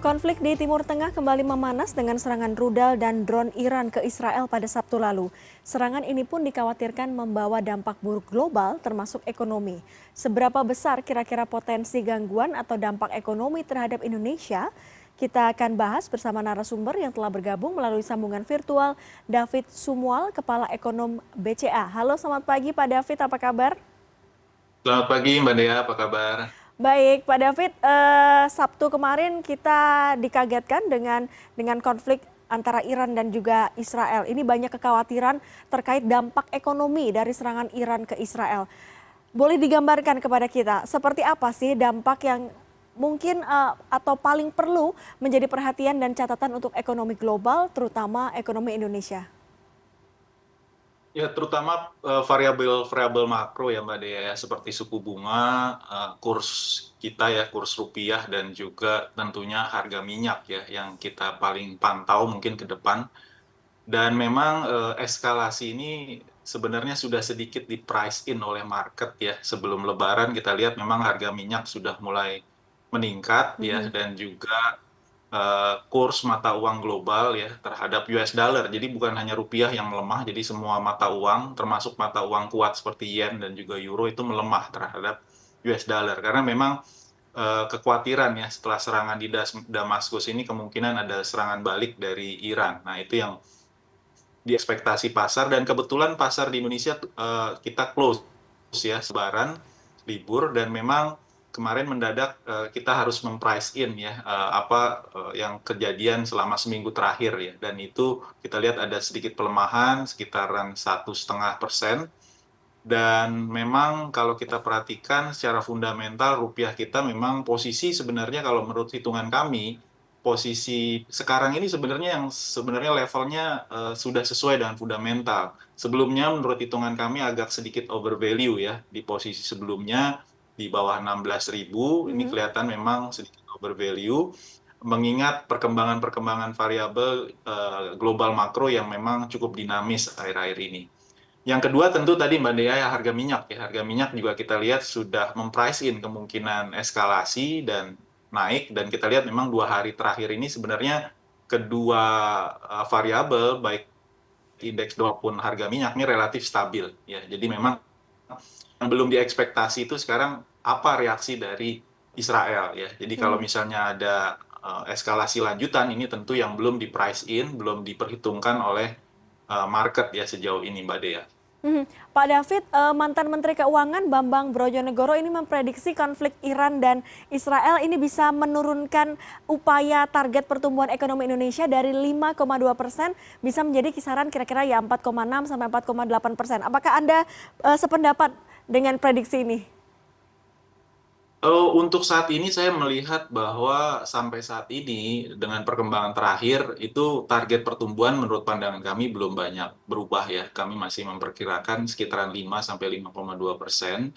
Konflik di Timur Tengah kembali memanas dengan serangan rudal dan drone Iran ke Israel pada Sabtu lalu. Serangan ini pun dikhawatirkan membawa dampak buruk global termasuk ekonomi. Seberapa besar kira-kira potensi gangguan atau dampak ekonomi terhadap Indonesia? Kita akan bahas bersama narasumber yang telah bergabung melalui sambungan virtual, David Sumual, Kepala Ekonom BCA. Halo, selamat pagi Pak David, apa kabar? Selamat pagi Mbak Dea, apa kabar? Baik, Pak David, Sabtu kemarin kita dikagetkan dengan konflik antara Iran dan juga Israel. Ini banyak kekhawatiran terkait dampak ekonomi dari serangan Iran ke Israel. Boleh digambarkan kepada kita seperti apa sih dampak yang mungkin atau paling perlu menjadi perhatian dan catatan untuk ekonomi global, terutama ekonomi Indonesia? Ya, terutama variabel-variabel makro ya Mbak Dea, ya, seperti suku bunga, kurs kita ya, kurs rupiah, dan juga tentunya harga minyak ya, yang kita paling pantau mungkin ke depan. Dan memang eskalasi ini sebenarnya sudah sedikit di price in oleh market ya. Sebelum Lebaran kita lihat memang harga minyak sudah mulai meningkat ya, Mhm. dan juga kurs mata uang global ya terhadap US dollar. Jadi bukan hanya rupiah yang melemah, jadi semua mata uang, termasuk mata uang kuat seperti yen dan juga euro itu melemah terhadap US dollar. Karena memang kekhawatiran ya setelah serangan di Damaskus ini kemungkinan ada serangan balik dari Iran. Nah, itu yang diekspektasi pasar, dan kebetulan pasar di Indonesia kita close ya, Lebaran, libur, dan memang kemarin mendadak kita harus memprice in ya apa yang kejadian selama seminggu terakhir ya, dan itu kita lihat ada sedikit pelemahan sekitaran 1,5%. Dan memang kalau kita perhatikan secara fundamental rupiah kita memang posisi sebenarnya, kalau menurut hitungan kami, posisi sekarang ini sebenarnya yang sebenarnya levelnya sudah sesuai dengan fundamental. Sebelumnya menurut hitungan kami agak sedikit overvalue ya, di posisi sebelumnya di bawah 16.000 ini Mhm. kelihatan memang sedikit overvalue, mengingat perkembangan-perkembangan variabel global makro yang memang cukup dinamis akhir-akhir ini. Yang kedua tentu tadi Mbak Dea, ya harga minyak ya. Harga minyak juga kita lihat sudah memprice in kemungkinan eskalasi dan naik, dan kita lihat memang 2 hari terakhir ini sebenarnya kedua variabel baik indeks maupun harga minyak ini relatif stabil ya. Jadi memang yang belum diekspektasi itu sekarang apa reaksi dari Israel ya. Jadi kalau Mhm. misalnya ada eskalasi lanjutan, ini tentu yang belum di price in, belum diperhitungkan oleh market ya sejauh ini Mbak Dea. Mhm. Pak David, mantan Menteri Keuangan Bambang Brojonegoro ini memprediksi konflik Iran dan Israel ini bisa menurunkan upaya target pertumbuhan ekonomi Indonesia dari 5,2% bisa menjadi kisaran kira-kira ya 4,6 sampai 4,8%. Apakah Anda sependapat dengan prediksi ini? Untuk saat ini saya melihat bahwa sampai saat ini dengan perkembangan terakhir itu target pertumbuhan menurut pandangan kami belum banyak berubah ya. Kami masih memperkirakan sekitaran 5 sampai 5,2%.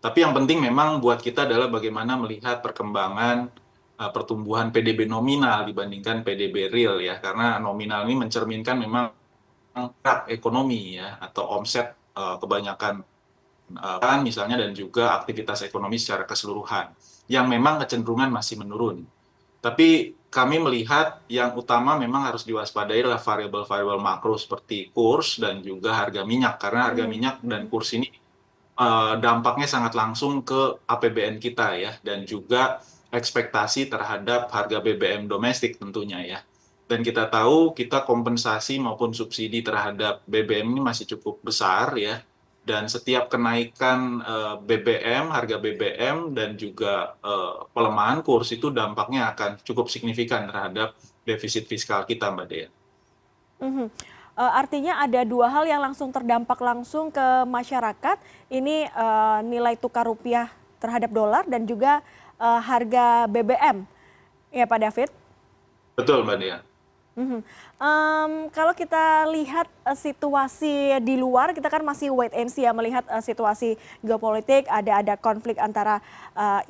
Tapi yang penting memang buat kita adalah bagaimana melihat perkembangan pertumbuhan PDB nominal dibandingkan PDB real ya. Karena nominal ini mencerminkan memang gerak ekonomi ya, atau omset kebanyakan kan misalnya, dan juga aktivitas ekonomi secara keseluruhan yang memang kecenderungan masih menurun. Tapi kami melihat yang utama memang harus diwaspadai adalah variabel-variabel makro seperti kurs dan juga harga minyak, karena harga Mhm, minyak dan mhm. kurs ini dampaknya sangat langsung ke APBN kita ya, dan juga ekspektasi terhadap harga BBM domestik tentunya ya. Dan kita tahu kita kompensasi maupun subsidi terhadap BBM ini masih cukup besar ya. Dan setiap kenaikan BBM, harga BBM, dan juga pelemahan kurs itu dampaknya akan cukup signifikan terhadap defisit fiskal kita, Mbak Dea. Mhm. Artinya ada dua hal yang langsung terdampak langsung ke masyarakat. Ini nilai tukar rupiah terhadap dolar dan juga harga BBM. Ya, Pak David. Betul, Mbak Dea. Mhm. Kalau kita lihat situasi di luar, kita kan masih wait and see ya melihat situasi geopolitik, ada konflik antara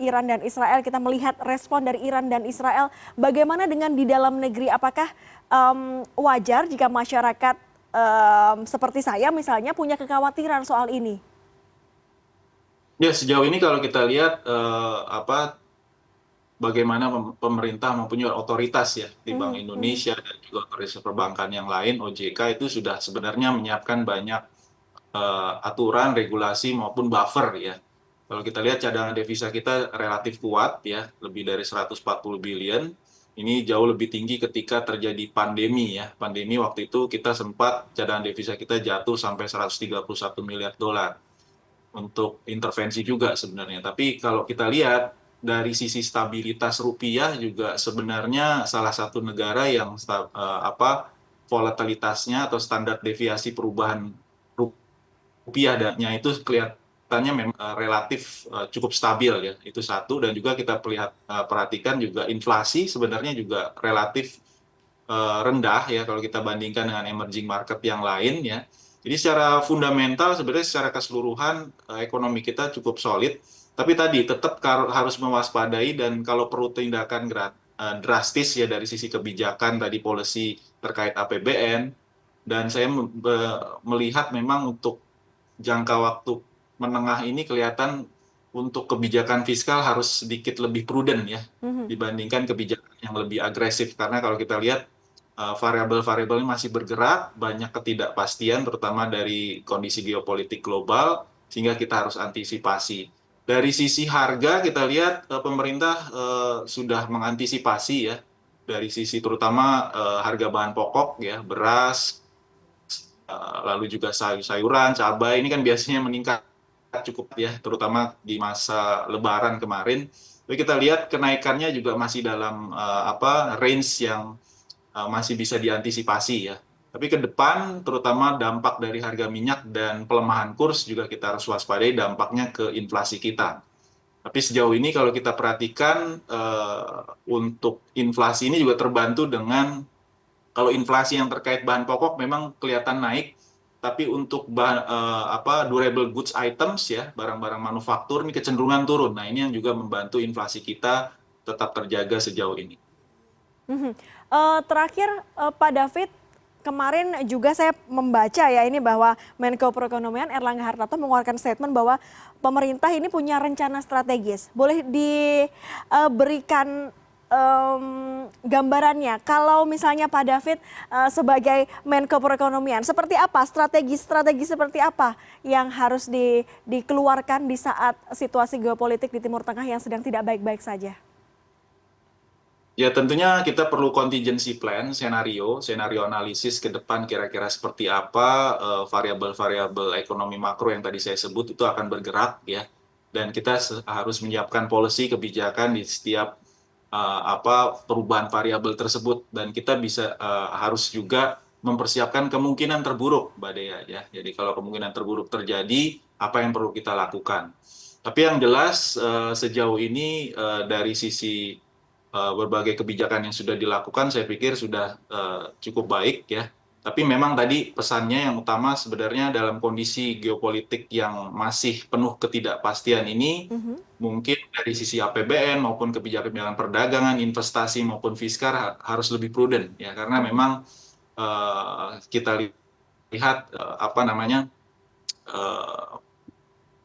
Iran dan Israel. Kita melihat respon dari Iran dan Israel. Bagaimana dengan di dalam negeri? Apakah wajar jika masyarakat seperti saya misalnya punya kekhawatiran soal ini? Ya, sejauh ini kalau kita lihat apa bagaimana pemerintah mempunyai otoritas ya di Bank Mhm, mhm. Indonesia dan juga otoritas perbankan yang lain, OJK itu sudah sebenarnya menyiapkan banyak aturan, regulasi maupun buffer ya. Kalau kita lihat cadangan devisa kita relatif kuat ya, lebih dari 140 billion. Ini jauh lebih tinggi ketika terjadi pandemi ya. Pandemi waktu itu kita sempat cadangan devisa kita jatuh sampai 131 miliar dolar untuk intervensi juga sebenarnya. Tapi kalau kita lihat dari sisi stabilitas rupiah juga sebenarnya salah satu negara yang volatilitasnya atau standar deviasi perubahan rupiah dannya itu kelihatannya memang relatif cukup stabil ya, itu satu. Dan juga kita perhatikan juga inflasi sebenarnya juga relatif rendah ya kalau kita bandingkan dengan emerging market yang lain ya. Jadi secara fundamental sebenarnya secara keseluruhan ekonomi kita cukup solid, tapi tadi tetap harus mewaspadai dan kalau perlu tindakan drastis ya dari sisi kebijakan tadi policy terkait APBN. Dan saya melihat memang untuk jangka waktu menengah ini kelihatan untuk kebijakan fiskal harus sedikit lebih prudent ya Mhm. dibandingkan kebijakan yang lebih agresif, karena kalau kita lihat variabel-variabel ini masih bergerak, banyak ketidakpastian terutama dari kondisi geopolitik global sehingga kita harus antisipasi. Dari sisi harga kita lihat pemerintah sudah mengantisipasi ya dari sisi terutama harga bahan pokok ya, beras, lalu juga sayur-sayuran, cabai ini kan biasanya meningkat cukup ya, terutama di masa Lebaran kemarin. Tapi kita lihat kenaikannya juga masih dalam range yang masih bisa diantisipasi ya. Tapi ke depan, terutama dampak dari harga minyak dan pelemahan kurs juga kita harus waspadai dampaknya ke inflasi kita. Tapi sejauh ini kalau kita perhatikan untuk inflasi ini juga terbantu dengan kalau inflasi yang terkait bahan pokok memang kelihatan naik, tapi untuk durable goods items ya, barang-barang manufaktur ini kecenderungan turun. Nah, ini yang juga membantu inflasi kita tetap terjaga sejauh ini. Mhm. Terakhir, Pak David, kemarin juga saya membaca ya ini bahwa Menko Perekonomian Erlangga Hartarto mengeluarkan statement bahwa pemerintah ini punya rencana strategis. Boleh diberikan gambarannya, kalau misalnya Pak David sebagai Menko Perekonomian, seperti apa strategi seperti apa yang harus dikeluarkan di saat situasi geopolitik di Timur Tengah yang sedang tidak baik-baik saja? Ya tentunya kita perlu contingency plan, senario analisis ke depan kira-kira seperti apa variabel-variabel ekonomi makro yang tadi saya sebut itu akan bergerak ya. Dan kita harus menyiapkan policy kebijakan di setiap perubahan variabel tersebut, dan kita harus juga mempersiapkan kemungkinan terburuk, Mbak Dea ya. Jadi kalau kemungkinan terburuk terjadi, apa yang perlu kita lakukan? Tapi yang jelas sejauh ini dari sisi berbagai kebijakan yang sudah dilakukan, saya pikir sudah cukup baik ya. Tapi memang tadi pesannya yang utama sebenarnya dalam kondisi geopolitik yang masih penuh ketidakpastian ini, Mhm. mungkin dari sisi APBN maupun kebijakan perdagangan, investasi maupun fiskal harus lebih prudent ya, karena Mhm. memang kita lihat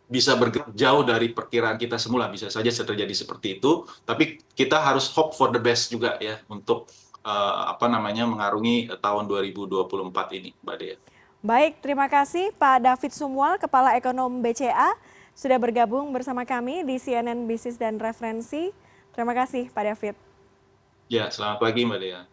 bisa bergerak jauh dari perkiraan kita semula, bisa saja terjadi seperti itu. Tapi kita harus hope for the best juga ya untuk mengarungi tahun 2024 ini, Mbak Dea. Baik, terima kasih Pak David Sumual, Kepala Ekonom BCA, sudah bergabung bersama kami di CNN Bisnis dan Referensi. Terima kasih Pak David. Ya, selamat pagi Mbak Dea.